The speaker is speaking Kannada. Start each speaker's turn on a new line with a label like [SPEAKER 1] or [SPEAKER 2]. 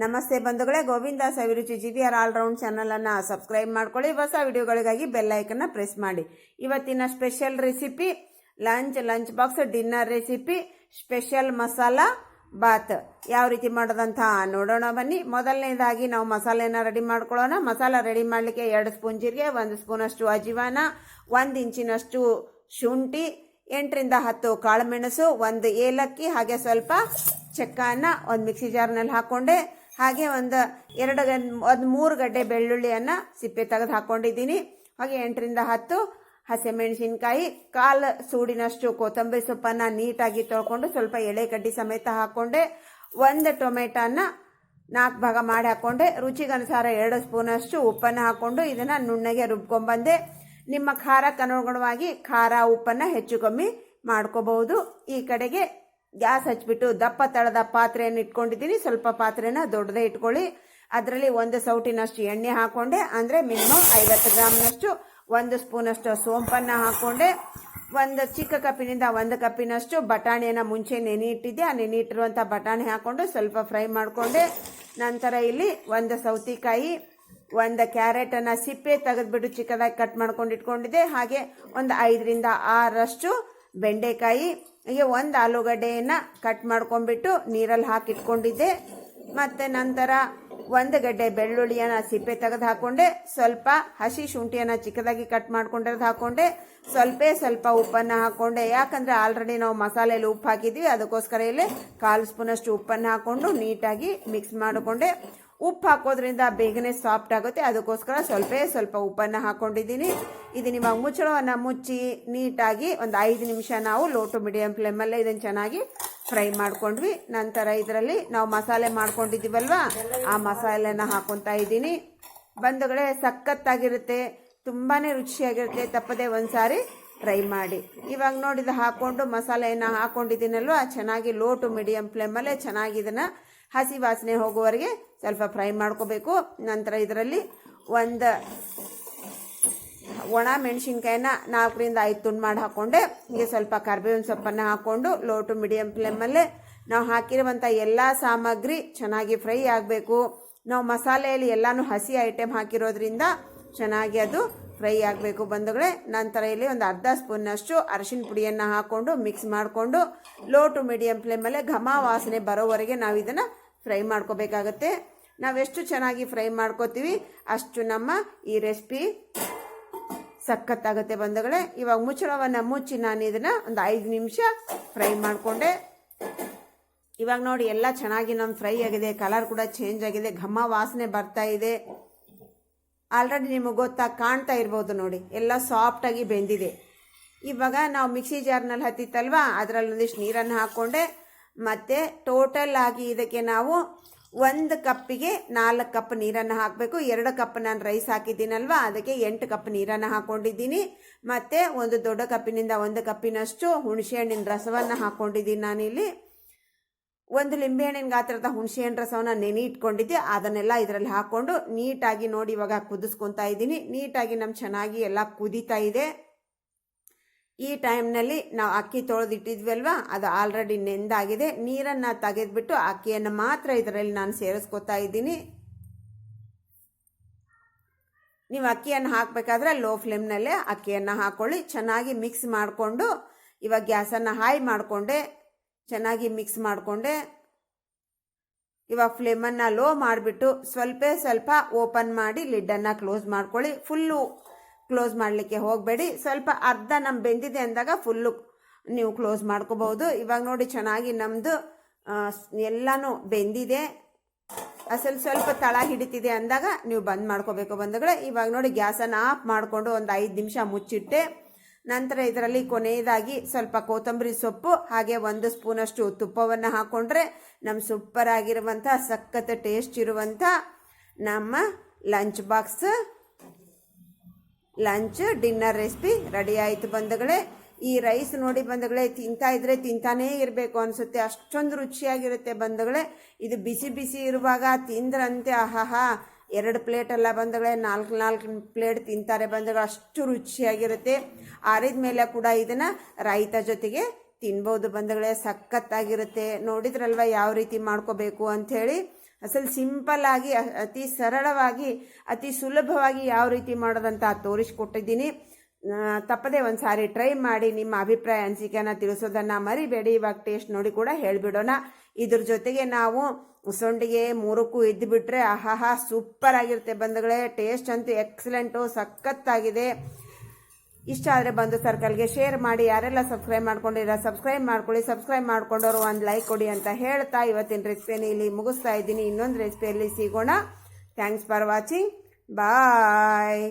[SPEAKER 1] ನಮಸ್ತೆ ಬಂಧುಗಳೇ, ಗೋವಿಂದಾಸ್ ಅಭಿರುಚಿ GVR ಆಲ್ರೌಂಡ್ ಚಾನಲನ್ನು ಸಬ್ಸ್ಕ್ರೈಬ್ ಮಾಡ್ಕೊಳ್ಳಿ. ಹೊಸ ವಿಡಿಯೋಗಳಿಗಾಗಿ ಬೆಲ್ ಐಕನ್ನ ಪ್ರೆಸ್ ಮಾಡಿ. ಇವತ್ತಿನ special recipe lunch box dinner recipe special masala bath ಯಾವ ರೀತಿ ಮಾಡೋದಂತ ನೋಡೋಣ ಬನ್ನಿ. ಮೊದಲನೇದಾಗಿ ನಾವು ಮಸಾಲೆನ ರೆಡಿ ಮಾಡ್ಕೊಳ್ಳೋಣ. ಮಸಾಲ ರೆಡಿ ಮಾಡಲಿಕ್ಕೆ 2 ಸ್ಪೂನ್ ಜೀರಿಗೆ, 1 ಸ್ಪೂನಷ್ಟು ಅಜಿವಾನ, 1 ಇಂಚಿನಷ್ಟು ಶುಂಠಿ, 8 ರಿಂದ 10 ಕಾಳುಮೆಣಸು, 1 ಏಲಕ್ಕಿ, ಹಾಗೆ ಸ್ವಲ್ಪ ಚಕ್ಕನ ಒಂದು ಮಿಕ್ಸಿ ಜಾರ್ನಲ್ಲಿ ಹಾಕೊಂಡೆ. ಹಾಗೆ ಒಂದು 3 ಗಡ್ಡೆ ಬೆಳ್ಳುಳ್ಳಿಯನ್ನು ಸಿಪ್ಪೆ ತೆಗೆದು ಹಾಕೊಂಡಿದ್ದೀನಿ. ಹಾಗೆ 8 ರಿಂದ 10 ಹಸಿಮೆಣಸಿನ್ಕಾಯಿ, 1/4 ಸೂಡಿನಷ್ಟು ಕೊತ್ತಂಬರಿ ಸೊಪ್ಪನ್ನು ನೀಟಾಗಿ ತೊಳ್ಕೊಂಡು ಸ್ವಲ್ಪ ಎಳೆ ಕಡ್ಡಿ ಸಮೇತ ಹಾಕೊಂಡೆ. 1 ಟೊಮೆಟೊನ 4 ಭಾಗ ಮಾಡಿ ಹಾಕೊಂಡೆ. ರುಚಿಗನುಸಾರ 2 ಸ್ಪೂನಷ್ಟು ಉಪ್ಪನ್ನು ಹಾಕೊಂಡು ಇದನ್ನು ನುಣ್ಣಗೆ ರುಬ್ಕೊಂಡ್ಬಂದೆ. ನಿಮ್ಮ ಖಾರಕ್ಕೆ ಅನುಗುಣವಾಗಿ ಖಾರ ಉಪ್ಪನ್ನು ಹೆಚ್ಚು ಕಮ್ಮಿ ಮಾಡ್ಕೋಬಹುದು. ಈ ಕಡೆಗೆ ಗ್ಯಾಸ್ ಹಚ್ಬಿಟ್ಟು ದಪ್ಪ ತಳದ ಪಾತ್ರೆಯನ್ನು ಇಟ್ಕೊಂಡಿದ್ದೀನಿ. ಸ್ವಲ್ಪ ಪಾತ್ರೆನ ದೊಡ್ಡದೇ ಇಟ್ಕೊಳ್ಳಿ. ಅದರಲ್ಲಿ 1 ಸೌಟಿನಷ್ಟು ಎಣ್ಣೆ ಹಾಕೊಂಡೆ, ಅಂದರೆ ಮಿನಿಮಮ್ 50 ಗ್ರಾಮ್ನಷ್ಟು. 1 ಸ್ಪೂನಷ್ಟು ಸೋಂಪನ್ನು ಹಾಕೊಂಡೆ. 1 ಚಿಕ್ಕ ಕಪ್ಪಿನಿಂದ 1 ಕಪ್ಪಿನಷ್ಟು ಬಟಾಣಿಯನ್ನು ಮುಂಚೆ ನೆನೆ ಇಟ್ಟಿದ್ದೆ. ಆ ನೆನೆ ಇಟ್ಟಿರುವಂಥ ಬಟಾಣಿ ಹಾಕೊಂಡು ಸ್ವಲ್ಪ ಫ್ರೈ ಮಾಡಿಕೊಂಡೆ. ನಂತರ ಇಲ್ಲಿ 1 ಸೌತೆಕಾಯಿ, 1 ಕ್ಯಾರೆಟನ್ನು ಸಿಪ್ಪೆ ತೆಗೆದ್ಬಿಟ್ಟು ಚಿಕ್ಕದಾಗಿ ಕಟ್ ಮಾಡ್ಕೊಂಡು ಇಟ್ಕೊಂಡಿದ್ದೆ. ಹಾಗೆ 5 ರಿಂದ 6 ಬೆಂಡೆಕಾಯಿ, ಹೀಗೆ 1 ಆಲೂಗಡ್ಡೆಯನ್ನು ಕಟ್ ಮಾಡ್ಕೊಂಡ್ಬಿಟ್ಟು ನೀರಲ್ಲಿ ಹಾಕಿ ಇಟ್ಕೊಂಡಿದ್ದೆ. ಮತ್ತು ನಂತರ 1 ಗಡ್ಡೆ ಬೆಳ್ಳುಳ್ಳಿಯನ್ನು ಸಿಪ್ಪೆ ತೆಗೆದು ಹಾಕೊಂಡೆ. ಸ್ವಲ್ಪ ಹಸಿ ಶುಂಠಿಯನ್ನು ಚಿಕ್ಕದಾಗಿ ಕಟ್ ಮಾಡ್ಕೊಂಡಿರೋದು ಹಾಕೊಂಡೆ. ಸ್ವಲ್ಪ ಉಪ್ಪನ್ನು ಹಾಕೊಂಡೆ. ಯಾಕಂದರೆ ಆಲ್ರೆಡಿ ನಾವು ಮಸಾಲೆಯಲ್ಲಿ ಉಪ್ಪು ಹಾಕಿದ್ವಿ, ಅದಕ್ಕೋಸ್ಕರ ಇಲ್ಲಿ 1/4 ಸ್ಪೂನಷ್ಟು ಉಪ್ಪನ್ನು ಹಾಕೊಂಡು ನೀಟಾಗಿ ಮಿಕ್ಸ್ ಮಾಡಿಕೊಂಡೆ. ಉಪ್ಪು ಹಾಕೋದ್ರಿಂದ ಬೇಗನೆ ಸಾಫ್ಟ್ ಆಗುತ್ತೆ, ಅದಕ್ಕೋಸ್ಕರ ಸ್ವಲ್ಪ ಉಪ್ಪನ್ನು ಹಾಕೊಂಡಿದ್ದೀನಿ. ಇದು ನಿಮಗೆ ಮುಚ್ಚಳವನ್ನು ಮುಚ್ಚಿ ನೀಟಾಗಿ 5 ನಿಮಿಷ ನಾವು ಲೋ ಟು ಮೀಡಿಯಂ ಫ್ಲೇಮಲ್ಲೇ ಇದನ್ನು ಚೆನ್ನಾಗಿ ಫ್ರೈ ಮಾಡ್ಕೊಂಡ್ವಿ. ನಂತರ ಇದರಲ್ಲಿ ನಾವು ಮಸಾಲೆ ಮಾಡ್ಕೊಂಡಿದ್ದೀವಲ್ವ, ಆ ಮಸಾಲೆನ ಹಾಕೊತಾ ಇದ್ದೀನಿ. ಬಂಧುಗಳೇ, ಸಖತ್ತಾಗಿರುತ್ತೆ, ತುಂಬಾ ರುಚಿಯಾಗಿರುತ್ತೆ. ತಪ್ಪದೆ ಒಂದ್ಸಾರಿ ಟ್ರೈ ಮಾಡಿ. ಇವಾಗ ನೋಡಿ ಇದು ಹಾಕೊಂಡು ಮಸಾಲೆಯನ್ನು ಹಾಕೊಂಡಿದ್ದೀನಲ್ವ, ಚೆನ್ನಾಗಿ ಲೋ ಟು ಮೀಡಿಯಂ ಫ್ಲೇಮಲ್ಲೇ ಚೆನ್ನಾಗಿ ಇದನ್ನು ಹಸಿ ವಾಸನೆ ಹೋಗುವವರೆಗೆ ಸ್ವಲ್ಪ ಫ್ರೈ ಮಾಡ್ಕೋಬೇಕು. ನಂತರ ಇದರಲ್ಲಿ 1 ಒಣ ಮೆಣಸಿನ್ಕಾಯಿನ 4 ರಿಂದ 5 ತುಂಡು ಮಾಡಿ ಹಾಕೊಂಡೆ. ಹೀಗೆ ಸ್ವಲ್ಪ ಕರಿಬೇವಿನ ಸೊಪ್ಪನ್ನು ಹಾಕೊಂಡು ಲೋ ಟು ಮೀಡಿಯಂ ಫ್ಲೇಮಲ್ಲೇ ನಾವು ಹಾಕಿರುವಂಥ ಎಲ್ಲ ಸಾಮಗ್ರಿ ಚೆನ್ನಾಗಿ ಫ್ರೈ ಆಗಬೇಕು. ನಾವು ಮಸಾಲೆಯಲ್ಲಿ ಎಲ್ಲನೂ ಹಸಿ ಐಟಮ್ ಹಾಕಿರೋದ್ರಿಂದ ಚೆನ್ನಾಗಿ ಅದು ಫ್ರೈ ಆಗಬೇಕು ಬಂಧುಗಳೇ. ನಂತರ ಇಲ್ಲಿ 1 ಅರ್ಧ ಸ್ಪೂನ್ನಷ್ಟು ಅರಿಶಿನ ಪುಡಿಯನ್ನು ಹಾಕ್ಕೊಂಡು ಮಿಕ್ಸ್ ಮಾಡಿಕೊಂಡು ಲೋ ಟು ಮೀಡಿಯಂ ಫ್ಲೇಮಲ್ಲೇ ಘಮ ವಾಸನೆ ಬರೋವರೆಗೆ ನಾವು ಇದನ್ನು ಫ್ರೈ ಮಾಡ್ಕೋಬೇಕಾಗತ್ತೆ. ನಾವೆಷ್ಟು ಚೆನ್ನಾಗಿ ಫ್ರೈ ಮಾಡ್ಕೋತೀವಿ ಅಷ್ಟು ನಮ್ಮ ಈ ರೆಸಿಪಿ ಸಖತ್ತಾಗುತ್ತೆ ಬಂಧುಗಳೇ. ಇವಾಗ ಮುಚ್ಚಳವನ್ನು ಮುಚ್ಚಿ ನಾನು ಇದನ್ನು 5 ನಿಮಿಷ ಫ್ರೈ ಮಾಡಿಕೊಂಡೆ. ಇವಾಗ ನೋಡಿ ಎಲ್ಲ ಚೆನ್ನಾಗಿ ನಮ್ಮ ಫ್ರೈ ಆಗಿದೆ, ಕಲರ್ ಕೂಡ ಚೇಂಜ್ ಆಗಿದೆ, ಘಮ ವಾಸನೆ ಬರ್ತಾ ಇದೆ. ಆಲ್ರೆಡಿ ನಿಮಗೆ ಕಾಣ್ತಾ ಇರ್ಬೋದು ನೋಡಿ, ಎಲ್ಲ ಸಾಫ್ಟಾಗಿ ಬೆಂದಿದೆ. ಇವಾಗ ನಾವು ಮಿಕ್ಸಿ ಜಾರ್ನಲ್ಲಿ ಹತ್ತಿತ್ತಲ್ವ, ಅದರಲ್ಲಿ ಒಂದಿಷ್ಟು ನೀರನ್ನು ಹಾಕ್ಕೊಂಡೆ. ಮತ್ತು ಟೋಟಲ್ ಆಗಿ ಇದಕ್ಕೆ ನಾವು 1 ಕಪ್ಪಿಗೆ 4 ಕಪ್ ನೀರನ್ನು ಹಾಕಬೇಕು. 2 ಕಪ್ ನಾನು ರೈಸ್ ಹಾಕಿದ್ದೀನಲ್ವ, ಅದಕ್ಕೆ 8 ಕಪ್ ನೀರನ್ನು ಹಾಕ್ಕೊಂಡಿದ್ದೀನಿ. ಮತ್ತು 1 ದೊಡ್ಡ ಕಪ್ಪಿನಿಂದ 1 ಕಪ್ಪಿನಷ್ಟು ಹುಣಸೆಹಣ್ಣಿನ ರಸವನ್ನು ಹಾಕ್ಕೊಂಡಿದ್ದೀನಿ ನಾನಿಲ್ಲಿ. 1 ಲಿಂಬೆಹಣ್ಣಿನ ಗಾತ್ರದ ಹುಣಸೆಹಣ್ಣು ರಸವನ್ನು ನೆನೆ ಇಟ್ಕೊಂಡಿದ್ದೆ, ಅದನ್ನೆಲ್ಲ ಇದರಲ್ಲಿ ಹಾಕ್ಕೊಂಡು ನೀಟಾಗಿ ನೋಡಿ ಇವಾಗ ಕುದಿಸ್ಕೊತಾ ಇದ್ದೀನಿ. ನೀಟಾಗಿ ಚೆನ್ನಾಗಿ ಎಲ್ಲ ಕುದೀತಾ ಇದೆ. ಈ ಟೈಮ್ನಲ್ಲಿ ನಾವು ಅಕ್ಕಿ ತೊಳೆದಿಟ್ಟಿದ್ವಲ್ವ, ಅದು ಆಲ್ರೆಡಿ ನೆಂದಾಗಿದೆ. ನೀರನ್ನು ತೆಗೆದ್ಬಿಟ್ಟು ಅಕ್ಕಿಯನ್ನು ಮಾತ್ರ ಇದರಲ್ಲಿ ನಾನು ಸೇರಿಸ್ಕೊತಾ ಇದ್ದೀನಿ. ನೀವು ಅಕ್ಕಿಯನ್ನು ಹಾಕಬೇಕಾದ್ರೆ ಲೋ ಫ್ಲೇಮ್ನಲ್ಲೇ ಅಕ್ಕಿಯನ್ನು ಹಾಕ್ಕೊಳ್ಳಿ. ಚೆನ್ನಾಗಿ ಮಿಕ್ಸ್ ಮಾಡಿಕೊಂಡು ಇವಾಗ ಗ್ಯಾಸನ್ನು ಹೈ ಮಾಡಿಕೊಂಡೆ, ಚೆನ್ನಾಗಿ ಮಿಕ್ಸ್ ಮಾಡಿಕೊಂಡೆ. ಇವಾಗ ಫ್ಲೇಮನ್ನು ಲೋ ಮಾಡಿಬಿಟ್ಟು ಸ್ವಲ್ಪ ಓಪನ್ ಮಾಡಿ ಲಿಡ್ಡನ್ನು ಕ್ಲೋಸ್ ಮಾಡ್ಕೊಳ್ಳಿ. ಫುಲ್ಲು ಕ್ಲೋಸ್ ಮಾಡಲಿಕ್ಕೆ ಹೋಗಬೇಡಿ. ಸ್ವಲ್ಪ ಅರ್ಧ ನಮ್ಮ ಬೆಂದಿದೆ ಅಂದಾಗ ಫುಲ್ಲು ನೀವು ಕ್ಲೋಸ್ ಮಾಡ್ಕೋಬಹುದು. ಇವಾಗ ನೋಡಿ ಚೆನ್ನಾಗಿ ನಮ್ಮದು ಎಲ್ಲನೂ ಬೆಂದಿದೆ. ಸ್ವಲ್ಪ ತಳ ಹಿಡಿತಿದೆ ಅಂದಾಗ ನೀವು ಬಂದ್ ಮಾಡ್ಕೋಬೇಕು ಬಂಧುಗಳೇ. ಇವಾಗ ನೋಡಿ ಗ್ಯಾಸನ್ನು ಆಫ್ ಮಾಡಿಕೊಂಡು 5 ನಿಮಿಷ ಮುಚ್ಚಿಟ್ಟೆ. ನಂತರ ಇದರಲ್ಲಿ ಕೊನೆಯದಾಗಿ ಸ್ವಲ್ಪ ಕೊತ್ತಂಬರಿ ಸೊಪ್ಪು ಹಾಗೆ 1 ಸ್ಪೂನಷ್ಟು ತುಪ್ಪವನ್ನು ಹಾಕ್ಕೊಂಡ್ರೆ ನಮ್ಮ ಸೂಪರ್ ಆಗಿರುವಂಥ ಸಖತ್ ಟೇಸ್ಟ್ ಇರುವಂಥ ನಮ್ಮ lunch box lunch dinner recipe ready ಆಯಿತು ಬಂಧುಗಳೇ. ಈ ರೈಸ್ ನೋಡಿ ಬಂಧುಗಳೇ, ತಿಂತಾ ಇದ್ರೆ ತಿಂತಾನೇ ಇರಬೇಕು ಅನಿಸುತ್ತೆ, ಅಷ್ಟೊಂದು ರುಚಿಯಾಗಿರುತ್ತೆ ಬಂಧುಗಳೇ. ಇದು ಬಿಸಿ ಇರುವಾಗ ತಿಂದ್ರಂತೆ ಆಹಾಹಾ 2 ಪ್ಲೇಟ್ ಅಲ್ಲ ಬಂಧುಗಳೇ, 4 ಪ್ಲೇಟ್ ತಿಂತಾರೆ ಬಂಧುಗಳು, ಅಷ್ಟು ರುಚಿಯಾಗಿರುತ್ತೆ. ಆರಿದ ಮೇಲೆ ಕೂಡ ಇದನ್ನು ರೈತ ಜೊತೆಗೆ ತಿನ್ಬೋದು ಬಂಧುಗಳೇ, ಸಖತ್ತಾಗಿರುತ್ತೆ. ನೋಡಿದ್ರಲ್ವ ಯಾವ ರೀತಿ ಮಾಡ್ಕೋಬೇಕು ಅಂಥೇಳಿ. ಅಸಲು ಸಿಂಪಲ್ ಆಗಿ ಅತಿ ಸರಳವಾಗಿ ಅತಿ ಸುಲಭವಾಗಿ ಯಾವ ರೀತಿ ಮಾಡೋದಂತ ತೋರಿಸ್ಕೊಟ್ಟಿದ್ದೀನಿ. ತಪ್ಪದೆ ಒಂದು ಸಾರಿ ಟ್ರೈ ಮಾಡಿ ನಿಮ್ಮ ಅಭಿಪ್ರಾಯ ಅನಿಸಿಕೆಯನ್ನು ತಿಳಿಸೋದನ್ನು ಮರಿಬೇಡಿ. ಇವಾಗ ಟೇಸ್ಟ್ ನೋಡಿ ಕೂಡ ಹೇಳಿಬಿಡೋಣ. ಇದ್ರ ಜೊತೆಗೆ ನಾವು ಸೊಂಡಿಗೆ 3ಕ್ಕೂ ಇದ್ದು ಬಿಟ್ರೆ ಆಹಾಹಾ ಸೂಪರ್ ಆಗಿರುತ್ತೆ ಬಂಧುಗಳೇ. ಟೇಸ್ಟ್ ಅಂತೂ ಎಕ್ಸಲೆಂಟು, ಸಖತ್ತಾಗಿದೆ. ಇಷ್ಟ ಆದರೆ ಬಂದು ಸರ್ಕಲ್ಗೆ ಶೇರ್ ಮಾಡಿ. ಯಾರೆಲ್ಲ ಸಬ್ಸ್ಕ್ರೈಬ್ ಮಾಡ್ಕೊಂಡಿರ ಸಬ್ಸ್ಕ್ರೈಬ್ ಮಾಡ್ಕೊಳ್ಳಿ. ಸಬ್ಸ್ಕ್ರೈಬ್ ಮಾಡ್ಕೊಂಡವರು ಒಂದು ಲೈಕ್ ಕೊಡಿ ಅಂತ ಹೇಳ್ತಾ ಇವತ್ತಿನ ರೆಸಿಪಿಯನ್ನು ಇಲ್ಲಿ ಮುಗಿಸ್ತಾ ಇದ್ದೀನಿ. ಇನ್ನೊಂದು ರೆಸಿಪಿಯಲ್ಲಿ ಸಿಗೋಣ. Thanks for watching. ಬಾಯ್.